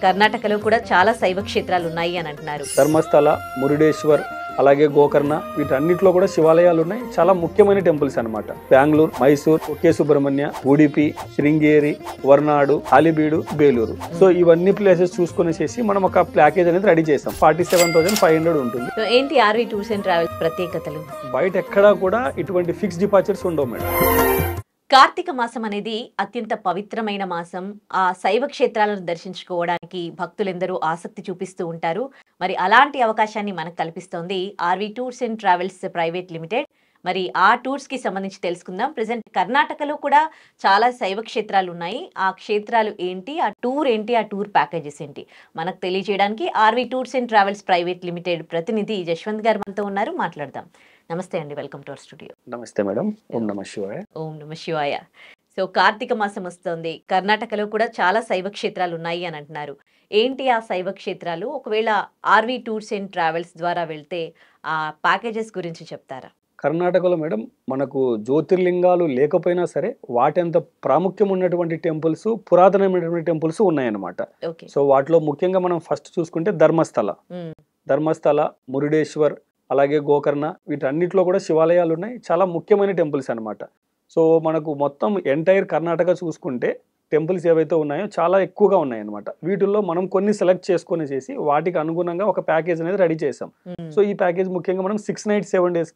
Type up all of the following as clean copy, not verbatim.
కర్ణాటకలో కూడా చాలా శైవ క్షేత్రాలు ఉన్నాయి అని అంటున్నారు. ధర్మస్థల, మురుడేశ్వర్, అలాగే గోకర్ణ, వీటన్నిటిలో కూడా శివాలయాలు ఉన్నాయి. చాలా ముఖ్యమైన టెంపుల్స్ అన్నమాట. బెంగళూరు, మైసూర్, ఒకే సుబ్రహ్మణ్య, ఉడిపి, శృంగేరి, వర్నాడు, హాలిబీడు, బేలూరు. సో ఇవన్నీ ప్లేసెస్ చూసుకునేసి మనం ఒక ప్యాకేజ్ అనేది రెడీ చేసాం. 47,500 ఉంటుంది. సో ఏంటి ఆర్వి టూర్స్ అండ్ ట్రావెల్స్ ప్రత్యేకతలు? బయట ఎక్కడా కూడా ఇటువంటి ఫిక్స్ డిపార్చర్స్ ఉండవు మేడం. కార్తీక మాసం అనేది అత్యంత పవిత్రమైన మాసం. ఆ శైవ క్షేత్రాలను దర్శించుకోవడానికి భక్తులెందరూ ఆసక్తి చూపిస్తూ ఉంటారు. మరి అలాంటి అవకాశాన్ని మనకు కల్పిస్తోంది RV tours and travels private limited. మరి ఆ టూర్స్ కి సంబంధించి తెలుసుకుందాం. ప్రెసెంట్ కర్ణాటకలో కూడా చాలా శైవ క్షేత్రాలు ఉన్నాయి. ఆ క్షేత్రాలు ఏంటి, ఆ టూర్ ఏంటి, ఆ టూర్ ప్యాకేజెస్ ఏంటి మనకు తెలియజేయడానికి RV tours and travels private limited ప్రతినిధి జశ్వంత్ గారు మనతో ఉన్నారు. మాట్లాడదాం. నమస్తే అండి, వెల్కమ్ టు అవర్ స్టూడియో. నమస్తే మేడం. ఓం నమ శివాయ. ఓం నమ శివాయ. సో కార్తీక మాసం వస్తుంది. కర్ణాటకలో కూడా చాలా శైవ క్షేత్రాలు ఉన్నాయి అని అంటున్నారు. ఏంటి ఆ శైవ క్షేత్రాలు? ఒకవేళ ఆర్వి టూర్స్ అండ్ ట్రావెల్స్ ద్వారా వెళ్తే ఆ ప్యాకేజెస్ గురించి చెప్తారా? కర్ణాటకలో మేడం మనకు జ్యోతిర్లింగాలు లేకపోయినా సరే వాటంత ప్రాముఖ్యం ఉన్నటువంటి టెంపుల్స్, పురాతనమైనటువంటి టెంపుల్స్ ఉన్నాయన్నమాట. సో వాటిలో ముఖ్యంగా మనం ఫస్ట్ చూసుకుంటే ధర్మస్థల, మురుడేశ్వర్, అలాగే గోకర్ణ, వీటన్నిటిలో కూడా శివాలయాలు ఉన్నాయి. చాలా ముఖ్యమైన టెంపుల్స్ అన్నమాట. సో మనకు మొత్తం ఎంటైర్ కర్ణాటక చూసుకుంటే టెంపుల్స్ ఏవైతే ఉన్నాయో చాలా ఎక్కువగా ఉన్నాయన్నమాట. వీటిల్లో మనం కొన్ని సెలెక్ట్ చేసుకునేసి వాటికి అనుగుణంగా ఒక ప్యాకేజ్ అనేది రెడీ చేసాం. సో ఈ ప్యాకేజ్ ముఖ్యంగా మనం 6 nights 7 days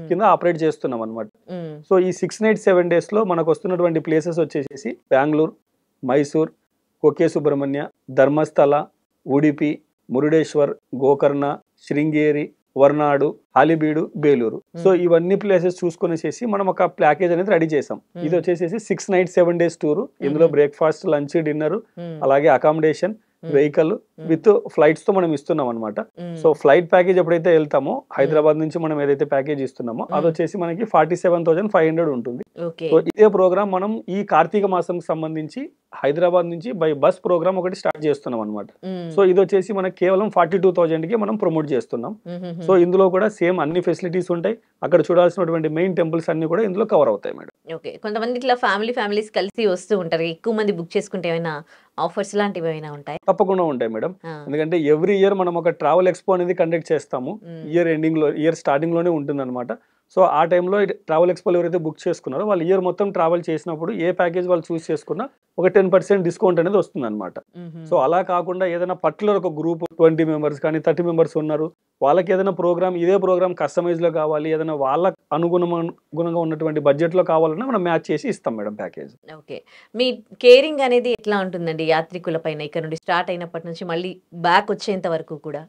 కింద ఆపరేట్ చేస్తున్నాం అనమాట. సో ఈ 6 nights 7 days లో మనకు వస్తున్నటువంటి ప్లేసెస్ వచ్చేసి బెంగళూరు, మైసూర్, ఒకే సుబ్రహ్మణ్య, ధర్మస్థల, ఉడిపి, మురుడేశ్వర్, గోకర్ణ, శృంగేరి, వర్నాడు, హాలిబీడు, బేలూరు. సో ఇవన్నీ ప్లేసెస్ చూసుకునేసి మనం ఒక ప్యాకేజ్ అనేది రెడీ చేసాం. ఇది వచ్చేసి 6 nights 7 days టూర్. ఇందులో బ్రేక్ఫాస్ట్, లంచ్, డిన్నర్, అలాగే అకామిడేషన్, వెహికల్ విత్ ఫ్లైట్స్ తో మనం ఇస్తున్నాం అనమాట. సో ఫ్లైట్ ప్యాకేజ్ ఎప్పుడైతే వెళ్తామో హైదరాబాద్ నుంచి మనం ఏదైతే ప్యాకేజ్ ఇస్తున్నామో అది వచ్చేసి మనకి 47,500 ఉంటుంది. సో ఇదే ప్రోగ్రామ్ మనం ఈ కార్తీక మాసం సంబంధించి హైదరాబాద్ నుంచి బై బస్ ప్రోగ్రామ్ ఒకటి స్టార్ట్ చేస్తున్నాం అనమాట. సో ఇది వచ్చేసి మనకి కేవలం 42,000 కి మనం ప్రమోట్ చేస్తున్నాం. సో ఇందులో కూడా సేమ్ అన్ని ఫెసిలిటీస్ ఉంటాయి. అక్కడ చూడాల్సినటువంటి మెయిన్ టెంపుల్స్ అన్ని కూడా ఇందులో కవర్ అవుతాయి మేడం. ఓకే, కొంతమంది ఇట్లా ఫ్యామిలీస్ కలిసి వస్తూ ఉంటారు. ఎక్కువ మంది బుక్ చేసుకుంటే ఏమైనా ఆఫర్స్ లాంటివి ఏమైనా ఉంటాయి? తప్పకుండా ఉంటాయి మేడం. ఎందుకంటే ఎవ్రీ ఇయర్ మనం ఒక ట్రావెల్ ఎక్స్పో అనేది కండక్ట్ చేస్తాము. ఇయర్ ఎండింగ్ లో, ఇయర్ స్టార్టింగ్ లోనే ఉంటుంది అనమాట. సో ఆ టైంలో ట్రావెల్ ఎక్స్పోలో ఎవరైతే బుక్ చేసుకున్నారో వాళ్ళు ఇయర్ మొత్తం ట్రావెల్ చేసినప్పుడు ఏ ప్యాకేజ్ వాళ్ళు చూస్ చేసుకున్నా ఒక 10% డిస్కౌంట్ అనేది వస్తుంది అనమాట. సో అలా కాకుండా ఏదైనా పర్టికులర్ ఒక గ్రూప్ 20 members కానీ 30 members ఉన్నారు, వాళ్ళకి ఏదైనా ప్రోగ్రామ్, ఇదే ప్రోగ్రామ్ కస్టమైజ్ లో కావాలి, ఏదైనా వాళ్ళ అనుగుణంగా ఉన్నటువంటి బడ్జెట్ లో కావాలన్నా మనం మ్యాచ్ చేసి ఇస్తాం మేడం ప్యాకేజ్. ఓకే, మీ కేరింగ్ అనేది ఎట్లా ఉంటుందండి యాత్రికుల పైన? ఇక్కడ నుండి స్టార్ట్ అయినప్పటి నుంచి మళ్ళీ బ్యాక్ వచ్చేంత వరకు కూడా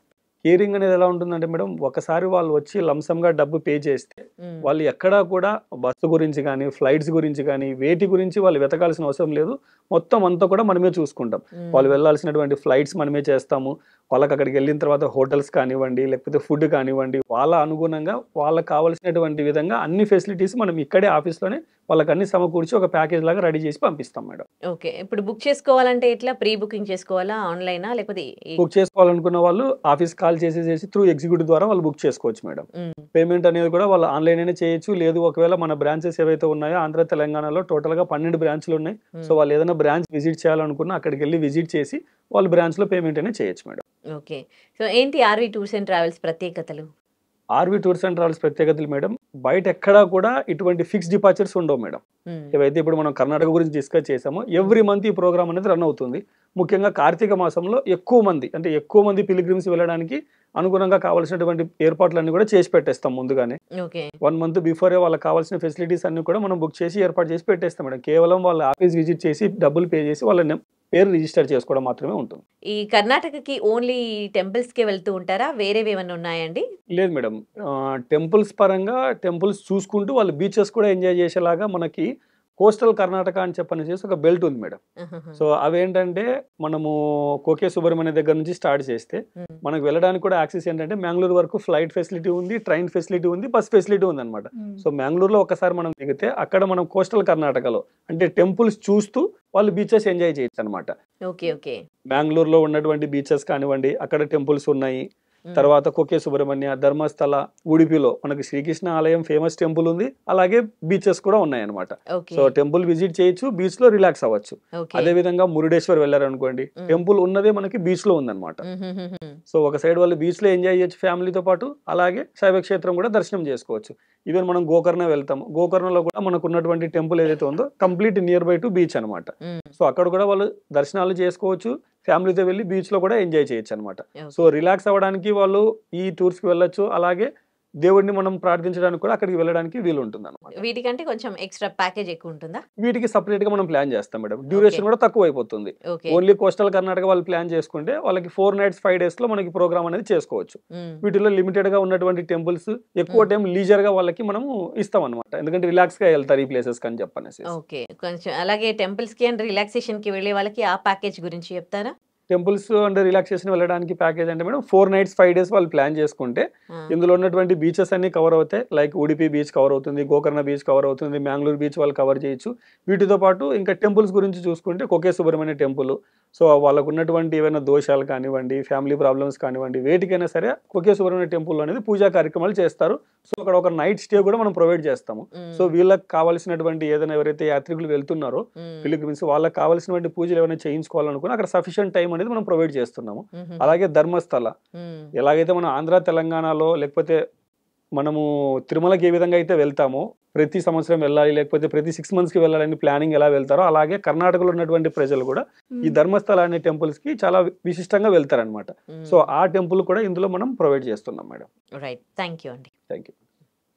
కేరింగ్ అనేది ఎలా ఉంటుందంటే మేడం, ఒకసారి వాళ్ళు వచ్చి లంసమ్ గా డబ్బు పే చేస్తే వాళ్ళు ఎక్కడా కూడా బస్సు గురించి కానీ, ఫ్లైట్స్ గురించి కానీ, వేటి గురించి వాళ్ళు వెతకాల్సిన అవసరం లేదు. మొత్తం అంతా కూడా మనమే చూసుకుంటాం. వాళ్ళు వెళ్ళాల్సినటువంటి ఫ్లైట్స్ మనమే చేస్తాము. వాళ్ళకి అక్కడికి వెళ్ళిన తర్వాత హోటల్స్ కానివ్వండి, లేకపోతే ఫుడ్ కానివ్వండి, వాళ్ళ అనుగుణంగా వాళ్ళకి కావాల్సినటువంటి విధంగా అన్ని ఫెసిలిటీస్ మనం ఇక్కడే ఆఫీస్లోనే వాళ్ళకి అన్ని సమకూర్చి ఒక ప్యాకేజ్ లాగా రెడీ చేసి పంపిస్తాం మేడం. ఓకే, ఇప్పుడు బుక్ చేసుకోవాలంటే ఎట్లా? ప్రీ బుకింగ్ చేసుకోవాలా, ఆన్లైనా, లేకపోతే బుక్ చేసుకోవాలనుకున్న వాళ్ళు ఆఫీస్ కాల్ చేసేసి త్రూ ఎగ్జిక్యూటివ్ ద్వారా వాళ్ళు బుక్ చేసుకోవచ్చు మేడం. పేమెంట్ అనేది కూడా వాళ్ళు ఆన్లైన్ అయినా చేయొచ్చు. లేదు ఒకవేళ మన బ్రాంచెస్ ఏవైతే ఉన్నాయో ఆంధ్ర తెలంగాణలో టోటల్ గా 12 బ్రాంచ్లు ఉన్నాయి. సో వాళ్ళు ఏదైనా బ్రాంచ్ విజిట్ చేయాలనుకున్నా అక్కడికి వెళ్ళి విజిట్ చేసి వాళ్ళు బ్రాంచ్ లో పేమెంట్ అనేది చేయొచ్చు మేడం. ఓకే, సో ఏంటి ఆర్వి టూర్స్ అండ్ ట్రావెల్స్ ప్రత్యేకతలు? ఆర్వి టూర్స్ అండ్ ట్రావెల్స్ ప్రత్యేకతలు మేడం, బయట ఎక్కడా కూడా ఇటువంటి ఫిక్స్ డిపార్చర్స్ ఉండవు మేడం. ఏవైతే ఇప్పుడు మనం కర్ణాటక గురించి డిస్కస్ చేసామో ఎవ్రీ మంత్ ఈ ప్రోగ్రామ్ అనేది రన్ అవుతుంది. ముఖ్యంగా కార్తీక మాసంలో ఎక్కువ మంది పిలిగ్రిమ్స్ వెళ్ళడానికి అనుగుణంగా కావాల్సినటువంటి ఏర్పాట్లన్నీ కూడా చేసి పెట్టేస్తాం ముందుగానే. 1 month బిఫోరే వాళ్ళకి కావాల్సిన ఫెసిలిటీస్ అన్ని కూడా మనం బుక్ చేసి ఏర్పాటు చేసి పెట్టేస్తాం మేడం. కేవలం వాళ్ళ ఆఫీస్ విజిట్ చేసి డబ్బులు పే చేసి వాళ్ళ పేరు రిజిస్టర్ చేసుకోవడం మాత్రమే ఉంటుంది. ఈ కర్ణాటకకి ఓన్లీ టెంపుల్స్ కే వెళ్తూ ఉంటారా? వేరేవి ఏమైనా ఉన్నాయండి? లేదు మేడం, టెంపుల్స్ పరంగా టెంపుల్స్ చూసుకుంటూ వాళ్ళు బీచెస్ కూడా ఎంజాయ్ చేసేలాగా మనకి కోస్టల్ కర్ణాటక అని చెప్పనేసి ఒక బెల్ట్ ఉంది మేడం. సో అవేంటంటే మనము కోకే సుబ్రహ్మణ్య దగ్గర నుంచి స్టార్ట్ చేస్తే మనకు వెళ్ళడానికి కూడా యాక్సెస్ ఏంటంటే మ్యాంగ్లూరు వరకు ఫ్లైట్ ఫెసిలిటీ ఉంది, ట్రైన్ ఫెసిలిటీ ఉంది, బస్ ఫెసిలిటీ ఉంది అనమాట. సో మ్యాంగ్లూరులో ఒకసారి మనం దిగితే అక్కడ మనం కోస్టల్ కర్ణాటకలో అంటే టెంపుల్స్ చూస్తూ వాళ్ళు బీచెస్ ఎంజాయ్ చేయొచ్చు అనమాట. మ్యాంగ్లూరులో ఉన్నటువంటి బీచెస్ కానివ్వండి, అక్కడ టెంపుల్స్ ఉన్నాయి. తర్వాత కొకే సుబ్రహ్మణ్య, ధర్మస్థల, ఉడిపిలో మనకి శ్రీకృష్ణ ఆలయం ఫేమస్ టెంపుల్ ఉంది, అలాగే బీచెస్ కూడా ఉన్నాయన్నమాట. సో టెంపుల్ విజిట్ చేయొచ్చు, బీచ్ లో రిలాక్స్ అవ్వచ్చు. అదే విధంగా మురుడేశ్వర్ వెళ్ళారనుకోండి, టెంపుల్ ఉన్నదే మనకి బీచ్ లో ఉందన్నమాట. సో ఒక సైడ్ వాళ్ళు బీచ్ లో ఎంజాయ్ చేయొచ్చు ఫ్యామిలీతో పాటు, అలాగే శైవ క్షేత్రం కూడా దర్శనం చేసుకోవచ్చు. ఈవెన్ మనం గోకర్ణ వెళ్తాము, గోకర్ణలో కూడా మనకు ఉన్నటువంటి టెంపుల్ ఏదైతే ఉందో complete near by to beach అనమాట. సో అక్కడ కూడా వాళ్ళు దర్శనాలు చేసుకోవచ్చు, ఫ్యామిలీతో వెళ్ళి బీచ్ లో కూడా ఎంజాయ్ చేయొచ్చు అనమాట. సో రిలాక్స్ అవ్వడానికి వాళ్ళు ఈ టూర్స్ కి వెళ్ళొచ్చు, అలాగే దేవుడిని మనం ప్రార్థించడానికి కూడా అక్కడికి వెళ్ళడానికి వీలు ఉంటుంది అనమాట. వీటికంటే కొంచెం ఎక్స్ట్రా ప్యాకేజ్ ఎక్కువ ఉంటుందా? వీటికి సపరేట్ గా మనం ప్లాన్ చేస్తాం మేడం. డ్యూరేషన్ కూడా తక్కువ అయిపోతుంది. ఓన్లీ కోస్టల్ కర్ణాటక వాళ్ళు ప్లాన్ చేసుకుంటే వాళ్ళకి 4 nights 5 days లో మనకి ప్రోగ్రామ్ అనేది చేసుకోవచ్చు. వీటిలో లిమిటెడ్ గా ఉన్నటువంటి టెంపుల్స్ ఎక్కువ టైం లీజర్ గా వాళ్ళకి మనము ఇస్తాం అనమాట, ఎందుకంటే రిలాక్స్ గా వెళ్తారు ఈ ప్లేసెస్ అని చెప్పనేసి. ఓకే, కొంచెం అలాగే టెంపుల్స్ కి అండ్ రిలాక్సేషన్ కి వెళ్ళే వాళ్ళకి ఆ ప్యాకేజ్ గురించి చెప్తారా? టెంపుల్స్ అండ్ రిలాక్సేషన్ వెళ్ళడానికి ప్యాకేజ్ అంటే మేడం 4 nights 5 days వాళ్ళు ప్లాన్ చేసుకుంటే ఇందులో ఉన్నటువంటి బీచెస్ అన్ని కవర్ అవుతాయి. లైక్ ఉడిపి బీచ్ కవర్ అవుతుంది, గోకర్ణ బీచ్ కవర్ అవుతుంది, మ్యాంగ్లూర్ బీచ్ వాళ్ళు కవర్ చేయొచ్చు. వీటితో పాటు ఇంకా టెంపుల్స్ గురించి చూసుకుంటే కొకే సుబ్రహ్మణ్య టెంపుల్, సో వాళ్ళకు ఉన్నటువంటి ఏవైనా దోషాలు కానివ్వండి, ఫ్యామిలీ ప్రాబ్లమ్స్ కానివ్వండి, వేటికైనా సరే కొకే సుబ్రహ్మణ్య టెంపుల్ అనేది పూజా కార్యక్రమాలు చేస్తారు. సో అక్కడ ఒక నైట్ స్టే కూడా మనం ప్రొవైడ్ చేస్తాము. సో వీళ్ళకి కావాల్సినటువంటి ఏదైనా ఎవరైతే యాత్రికులు వెళ్తున్నారో పిలిగ్రిమ్స్, వాళ్ళకి కావాల్సినటువంటి పూజలు ఏమైనా చేయించుకోవాలనుకున్నా అక్కడ సఫిషియెంట్ టైం అనేది మనం ప్రొవైడ్ చేస్తున్నాము. అలాగే ధర్మస్థల, ఎలాగైతే మనం ఆంధ్ర తెలంగాణలో లేకపోతే మనము తిరుమలకి ఏ విధంగా అయితే వెళ్తామో ప్రతి సంవత్సరం వెళ్ళాలి, లేకపోతే ప్రతి 6 months కి వెళ్ళాలని ప్లానింగ్ ఎలా వెళ్తారో, అలాగే కర్ణాటకలో ఉన్నటువంటి ప్రజలు కూడా ఈ ధర్మస్థల అనే టెంపుల్స్ కి చాలా విశిష్టంగా వెళ్తారనమాట. సో ఆ టెంపుల్ కూడా ఇందులో మనం ప్రొవైడ్ చేస్తున్నాం మేడం. రైట్, థ్యాంక్ యూ అండి. Thank you.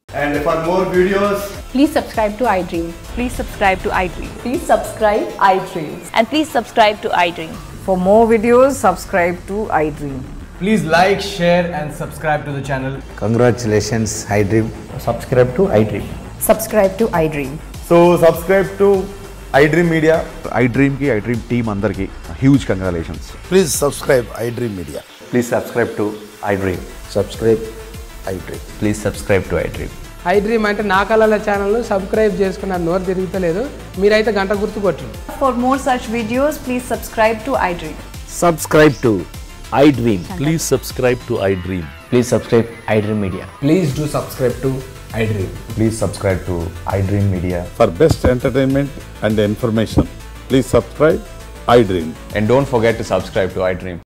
And for more videos, please subscribe to iDream. Please subscribe to iDream. Please subscribe iDream. And please subscribe to iDream. For more videos, subscribe to iDream. please like, share and subscribe to the channel. Congratulations, iDream. Subscribe to iDream. Subscribe to iDream. So subscribe to iDream Media. iDream ki iDream team andarki huge congratulations. Please subscribe iDream Media. Please subscribe to iDream. Subscribe iDream. Please subscribe to iDream. iDream అంటే నా కళల channel subscribe చేసుకున్నారు, నోరు తిరుగుతలేదు, మీరైతే గంట గుర్తు కొట్టండి. For more such videos, please subscribe to iDream. Subscribe to iDream. Please subscribe to iDream. Please subscribe iDream Media. Please do subscribe to iDream. Please subscribe to iDream Media. For best entertainment and information, please subscribe iDream. And don't forget to subscribe to iDream.